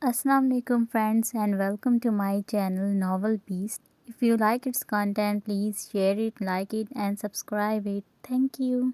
Assalamu alaikum friends and welcome to my channel Novel Beast. If you like its content, please share it, like it and subscribe it. Thank you.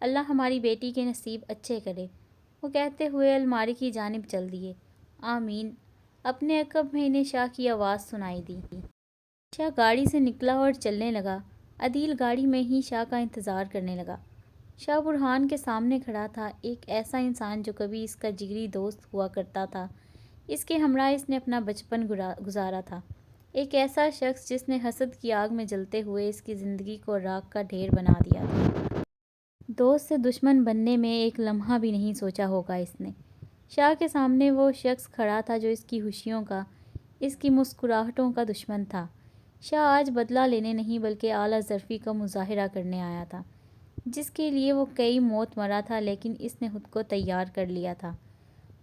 اللہ ہماری بیٹی کے نصیب اچھے کرے۔ وہ کہتے ہوئے الماری کی جانب چل دیے۔ آمین۔ اپنے عقب میں انہیں شاہ کی آواز سنائی دی۔ شاہ گاڑی سے نکلا اور چلنے لگا۔ عدیل گاڑی میں ہی شاہ کا انتظار کرنے لگا۔ شاہ برہان کے سامنے کھڑا تھا، ایک ایسا انسان جو کبھی اس کا جگری دوست ہوا کرتا تھا، اس کے ہمراہ اس نے اپنا بچپن گزارا تھا، ایک ایسا شخص جس نے حسد کی آگ میں جلتے ہوئے اس کی زندگی کو راکھ کا ڈھیر بنا دیا تھا۔ دوست سے دشمن بننے میں ایک لمحہ بھی نہیں سوچا ہوگا اس نے۔ شاہ کے سامنے وہ شخص کھڑا تھا جو اس کی خوشیوں کا، اس کی مسکراہٹوں کا دشمن تھا۔ شاہ آج بدلہ لینے نہیں بلکہ اعلیٰ ظرفی کا مظاہرہ کرنے آیا تھا، جس کے لیے وہ کئی موت مرا تھا، لیکن اس نے خود کو تیار کر لیا تھا۔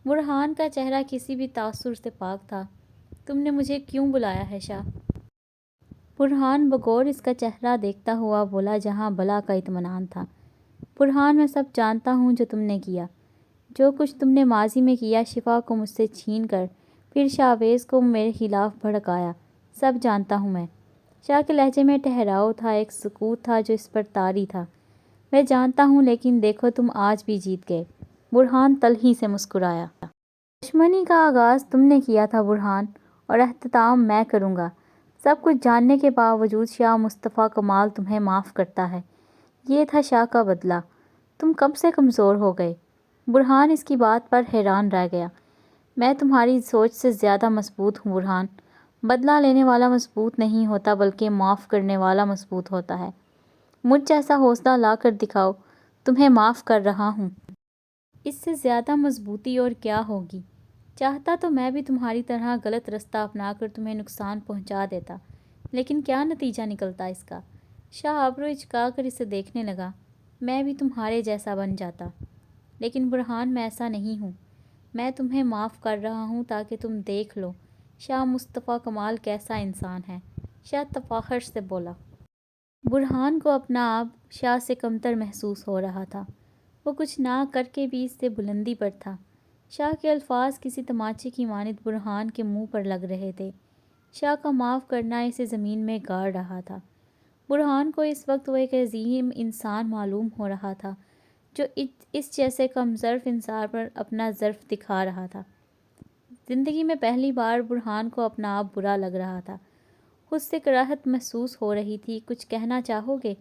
برہان کا چہرہ کسی بھی تاثر سے پاک تھا۔ تم نے مجھے کیوں بلایا ہے شاہ؟ برہان بغور اس کا چہرہ دیکھتا ہوا بولا جہاں بلا کا اطمینان تھا۔ برہان، میں سب جانتا ہوں جو تم نے کیا، جو کچھ تم نے ماضی میں کیا، شفا کو مجھ سے چھین کر پھر شاہویز کو میرے خلاف بھڑکایا، سب جانتا ہوں میں۔ شاہ کے لہجے میں ٹھہراؤ تھا، ایک سکوت تھا جو اس پر طاری تھا۔ میں جانتا ہوں، لیکن دیکھو تم آج بھی جیت گئے۔ برہان تلخی سے مسکرایا۔ دشمنی کا آغاز تم نے کیا تھا برہان، اور اختتام میں کروں گا۔ سب کچھ جاننے کے باوجود شاہ مصطفیٰ کمال تمہیں معاف کرتا ہے۔ یہ تھا شاہ کا بدلہ۔ تم کب سے کمزور ہو گئے؟ برہان اس کی بات پر حیران رہ گیا۔ میں تمہاری سوچ سے زیادہ مضبوط ہوں برہان۔ بدلہ لینے والا مضبوط نہیں ہوتا بلکہ معاف کرنے والا مضبوط ہوتا ہے۔ مجھ جیسا حوصلہ لا کر دکھاؤ، تمہیں معاف کر رہا ہوں۔ اس سے زیادہ مضبوطی اور کیا ہوگی؟ چاہتا تو میں بھی تمہاری طرح غلط رستہ اپنا کر تمہیں نقصان پہنچا دیتا، لیکن کیا نتیجہ نکلتا اس کا؟ شاہ ابرو اچکا کر اسے دیکھنے لگا۔ میں بھی تمہارے جیسا بن جاتا، لیکن برہان میں ایسا نہیں ہوں۔ میں تمہیں معاف کر رہا ہوں تاکہ تم دیکھ لو شاہ مصطفیٰ کمال کیسا انسان ہے۔ شاہ تفاخر سے بولا۔ برہان کو اپنا آپ شاہ سے کمتر محسوس ہو رہا تھا۔ وہ کچھ نہ کر کے بھی اس سے بلندی پر تھا۔ شاہ کے الفاظ کسی تماچے کی مانند برہان کے منہ پر لگ رہے تھے۔ شاہ کا معاف کرنا اسے زمین میں گاڑ رہا تھا۔ برہان کو اس وقت وہ ایک عظیم انسان معلوم ہو رہا تھا جو اس جیسے کم ظرف انسان پر اپنا ظرف دکھا رہا تھا۔ زندگی میں پہلی بار برہان کو اپنا آپ برا لگ رہا تھا۔ خود سے کراہت محسوس ہو رہی تھی۔ کچھ کہنا چاہو گے؟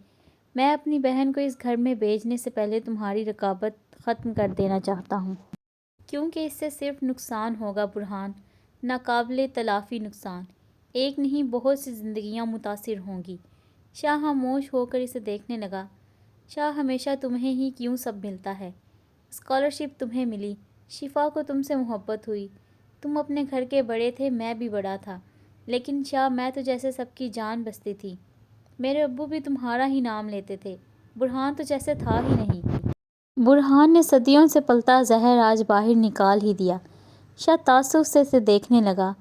میں اپنی بہن کو اس گھر میں بھیجنے سے پہلے تمہاری رقابت ختم کر دینا چاہتا ہوں، کیونکہ اس سے صرف نقصان ہوگا برہان، ناقابل تلافی نقصان۔ ایک نہیں بہت سی زندگیاں متاثر ہوں گی۔ شاہ خاموش ہو کر اسے دیکھنے لگا۔ شاہ ہمیشہ تمہیں ہی کیوں سب ملتا ہے؟ اسکالرشپ تمہیں ملی، شفا کو تم سے محبت ہوئی، تم اپنے گھر کے بڑے تھے، میں بھی بڑا تھا، لیکن شاہ میں تو جیسے سب کی جان بستی تھی۔ میرے ابو بھی تمہارا ہی نام لیتے تھے، برہان تو جیسے تھا ہی نہیں۔ برہان نے صدیوں سے پلتا زہر آج باہر نکال ہی دیا۔ شاہ تعصب سے اسے دیکھنے لگا۔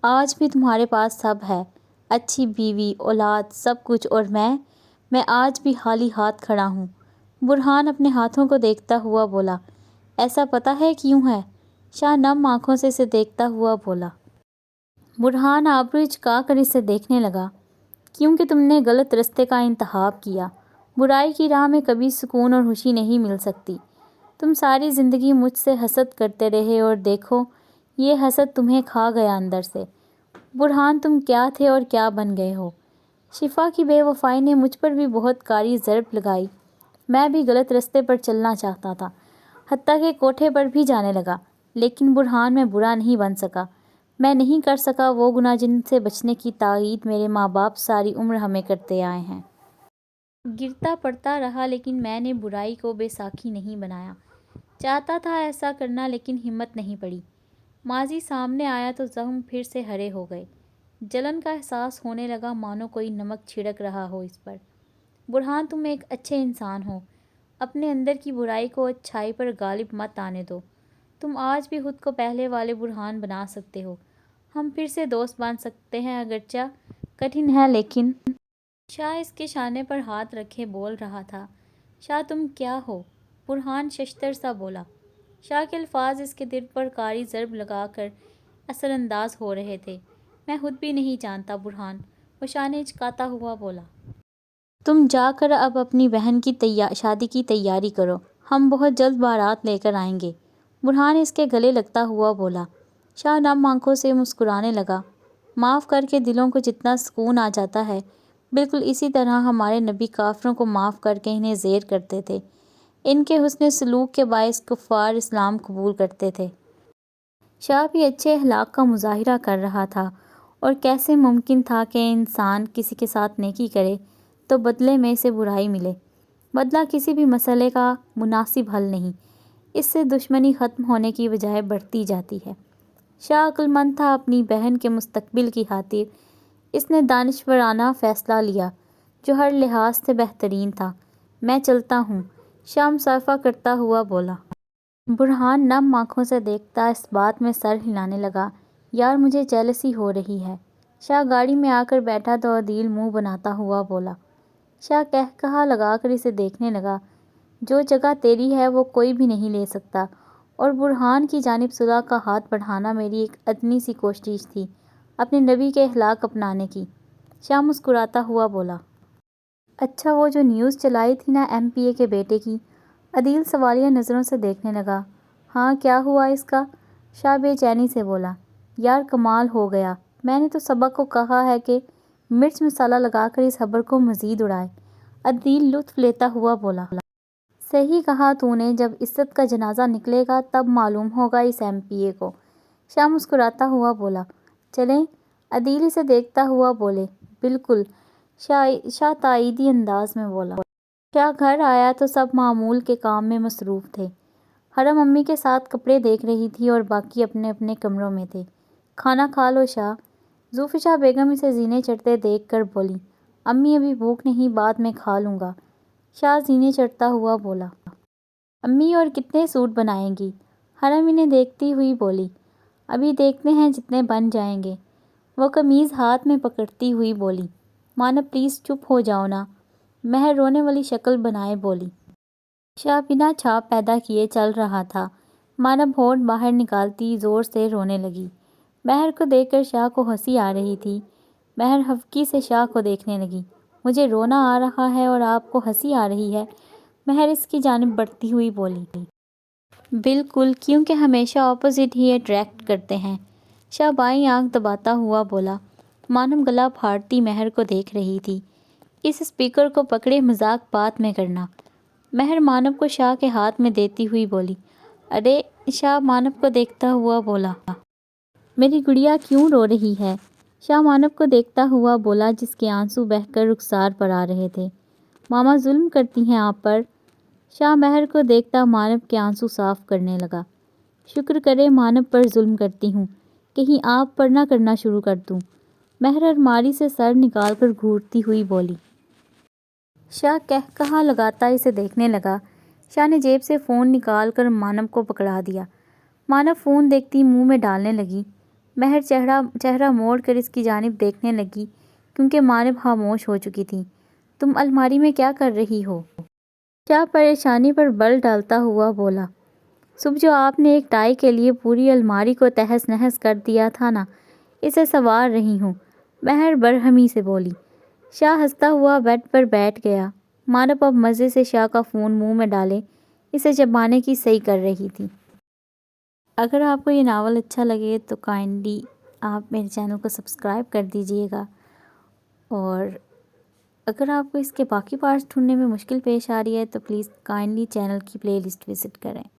آج بھی تمہارے پاس سب ہے، اچھی بیوی، اولاد، سب کچھ، اور میں آج بھی خالی ہاتھ کھڑا ہوں۔ برہان اپنے ہاتھوں کو دیکھتا ہوا بولا۔ ایسا پتہ ہے کیوں ہے؟ شاہ نم آنکھوں سے اسے دیکھتا ہوا بولا۔ برہان آبرو چکا کر اسے دیکھنے لگا۔ کیونکہ تم نے غلط رستے کا انتخاب کیا۔ برائی کی راہ میں کبھی سکون اور خوشی نہیں مل سکتی۔ تم ساری زندگی مجھ سے حسد کرتے رہے اور دیکھو یہ حسد تمہیں کھا گیا اندر سے۔ برہان تم کیا تھے اور کیا بن گئے ہو؟ شفا کی بے وفائی نے مجھ پر بھی بہت کاری ضرب لگائی۔ میں بھی غلط رستے پر چلنا چاہتا تھا، حتیٰ کہ کوٹھے پر بھی جانے لگا، لیکن برہان میں برا نہیں بن سکا۔ میں نہیں کر سکا وہ گناہ جن سے بچنے کی تائید میرے ماں باپ ساری عمر ہمیں کرتے آئے ہیں۔ گرتا پڑتا رہا لیکن میں نے برائی کو بے ساکھی نہیں بنایا۔ چاہتا تھا ایسا کرنا لیکن ہمت نہیں پڑی۔ ماضی سامنے آیا تو زخم پھر سے ہرے ہو گئے۔ جلن کا احساس ہونے لگا مانو کوئی نمک چھڑک رہا ہو اس پر۔ برہان تم ایک اچھے انسان ہو، اپنے اندر کی برائی کو اچھائی پر غالب مت آنے دو۔ تم آج بھی خود کو پہلے والے برہان بنا سکتے ہو۔ ہم پھر سے دوست بن سکتے ہیں، اگرچہ کٹھن ہے لیکن۔ شاہ اس کے شانے پر ہاتھ رکھے بول رہا تھا۔ شاہ تم کیا ہو؟ برہان ششدر سا بولا۔ شاہ کے الفاظ اس کے دل پر کاری ضرب لگا کر اثر انداز ہو رہے تھے۔ میں خود بھی نہیں جانتا برہان، وہ شانے اچکاتا ہوا بولا۔ تم جا کر اب اپنی بہن کی شادی کی تیاری کرو، ہم بہت جلد بارات لے کر آئیں گے۔ برہان اس کے گلے لگتا ہوا بولا۔ شاہ نم آنکھوں سے مسکرانے لگا۔ معاف کر کے دلوں کو جتنا سکون آ جاتا ہے، بالکل اسی طرح ہمارے نبی کافروں کو معاف کر کے انہیں زیر کرتے تھے۔ ان کے حسن سلوک کے باعث کفار اسلام قبول کرتے تھے۔ شاہ بھی اچھے اخلاق کا مظاہرہ کر رہا تھا، اور کیسے ممکن تھا کہ انسان کسی کے ساتھ نیکی کرے تو بدلے میں اسے برائی ملے۔ بدلہ کسی بھی مسئلے کا مناسب حل نہیں، اس سے دشمنی ختم ہونے کی بجائے بڑھتی جاتی ہے۔ شاہ عقل مند تھا، اپنی بہن کے مستقبل کی خاطر اس نے دانشورانہ فیصلہ لیا جو ہر لحاظ سے بہترین تھا۔ میں چلتا ہوں، شاہ مصافحہ کرتا ہوا بولا۔ برہان نم آنکھوں سے دیکھتا اس بات میں سر ہلانے لگا۔ یار مجھے جیلسی ہو رہی ہے۔ شاہ گاڑی میں آ کر بیٹھا تو عدیل منہ بناتا ہوا بولا۔ شاہ کہا لگا کر اسے دیکھنے لگا۔ جو جگہ تیری ہے وہ کوئی بھی نہیں لے سکتا، اور برہان کی جانب صلح کا ہاتھ بڑھانا میری ایک ادنی سی کوشش تھی اپنے نبی کے اخلاق اپنانے کی۔ شاہ مسکراتا ہوا بولا۔ اچھا وہ جو نیوز چلائی تھی نا MP کے بیٹے کی؟ عدیل سوالیہ نظروں سے دیکھنے لگا۔ ہاں کیا ہوا اس کا؟ شاہ بے چینی سے بولا۔ یار کمال ہو گیا، میں نے تو سبق کو کہا ہے کہ مرچ مسالہ لگا کر اس خبر کو مزید اڑائے۔ عدیل لطف لیتا ہوا بولا۔ صحیح کہا تو نے، جب عزت کا جنازہ نکلے گا تب معلوم ہوگا اس MP کو۔ شاہ مسکراتا ہوا بولا۔ چلیں؟ عدیل اسے دیکھتا ہوا بولے۔ بالکل، شاہ تائیدی انداز میں بولا۔ شاہ گھر آیا تو سب معمول کے کام میں مصروف تھے۔ حرم امی کے ساتھ کپڑے دیکھ رہی تھی اور باقی اپنے اپنے کمروں میں تھے۔ کھانا کھا لو شاہ، ذوالفشاں بیگم اسے زینے چڑھتے دیکھ کر بولی۔ امی ابھی بھوک نہیں، بعد میں کھا لوں گا۔ شاہ زینے چڑھتا ہوا بولا۔ امی اور کتنے سوٹ بنائیں گی؟ حرم انہیں دیکھتی ہوئی بولی۔ ابھی دیکھتے ہیں جتنے بن جائیں گے۔ وہ قمیض ہاتھ میں پکڑتی ہوئی بولی۔ مانا پلیز چپ ہو جاؤ نا، مہر رونے والی شکل بنائے بولی۔ شاہ بنا چھاپ پیدا کیے چل رہا تھا۔ مانب ہونٹ باہر نکالتی زور سے رونے لگی۔ مہر کو دیکھ کر شاہ کو ہنسی آ رہی تھی۔ مہر ہفکی سے شاہ کو دیکھنے لگی۔ مجھے رونا آ رہا ہے اور آپ کو ہنسی آ رہی ہے؟ مہر اس کی جانب بڑھتی ہوئی بولی۔ بالکل، کیونکہ ہمیشہ اپوزٹ ہی اٹریکٹ کرتے ہیں۔ شاہ بائیں آنکھ دباتا ہوا بولا۔ مانب گلا پھاڑتی مہر کو دیکھ رہی تھی۔ اس اسپیکر کو پکڑے مذاق بات میں کرنا۔ مہر مانب کو شاہ کے ہاتھ میں دیتی ہوئی بولی۔ ارے، شاہ مانب کو دیکھتا ہوا بولا۔ میری گڑیا کیوں رو رہی ہے؟ شاہ مانب کو دیکھتا ہوا بولا جس کے آنسو بہہ کر رخسار پر آ رہے تھے۔ ماما ظلم کرتی ہیں آپ پر؟ شاہ مہر کو دیکھتا مانب کے آنسو صاف کرنے لگا۔ شکر کرے مانب پر ظلم کرتی ہوں، کہیں آپ پر نہ کرنا شروع کر دوں۔ مہر الماری سے سر نکال کر گھورتی ہوئی بولی۔ شاہ کہا لگاتا اسے دیکھنے لگا۔ شاہ نے جیب سے فون نکال کر مانب کو پکڑا دیا۔ مانب فون دیکھتی منہ میں ڈالنے لگی۔ مہر چہرہ موڑ کر اس کی جانب دیکھنے لگی کیونکہ مانب خاموش ہو چکی تھی۔ تم الماری میں کیا کر رہی ہو؟ شاہ پریشانی پر بل ڈالتا ہوا بولا۔ صبح جو آپ نے ایک ٹائی کے لیے پوری الماری کو تہس نہس کر دیا تھا نا، اسے سنوار رہی ہوں، مہر برہمی سے بولی۔ شاہ ہنستا ہوا بیڈ پر بیٹھ گیا۔ مانب اب مزے سے شاہ کا فون منہ میں ڈالے اسے چبانے کی صحیح کر رہی تھی۔ اگر آپ کو یہ ناول اچھا لگے تو کائنڈلی آپ میرے چینل کو سبسکرائب کر دیجئے گا، اور اگر آپ کو اس کے باقی پارٹس ڈھونڈنے میں مشکل پیش آ رہی ہے تو پلیز کائنڈلی چینل کی پلے لسٹ وزٹ کریں۔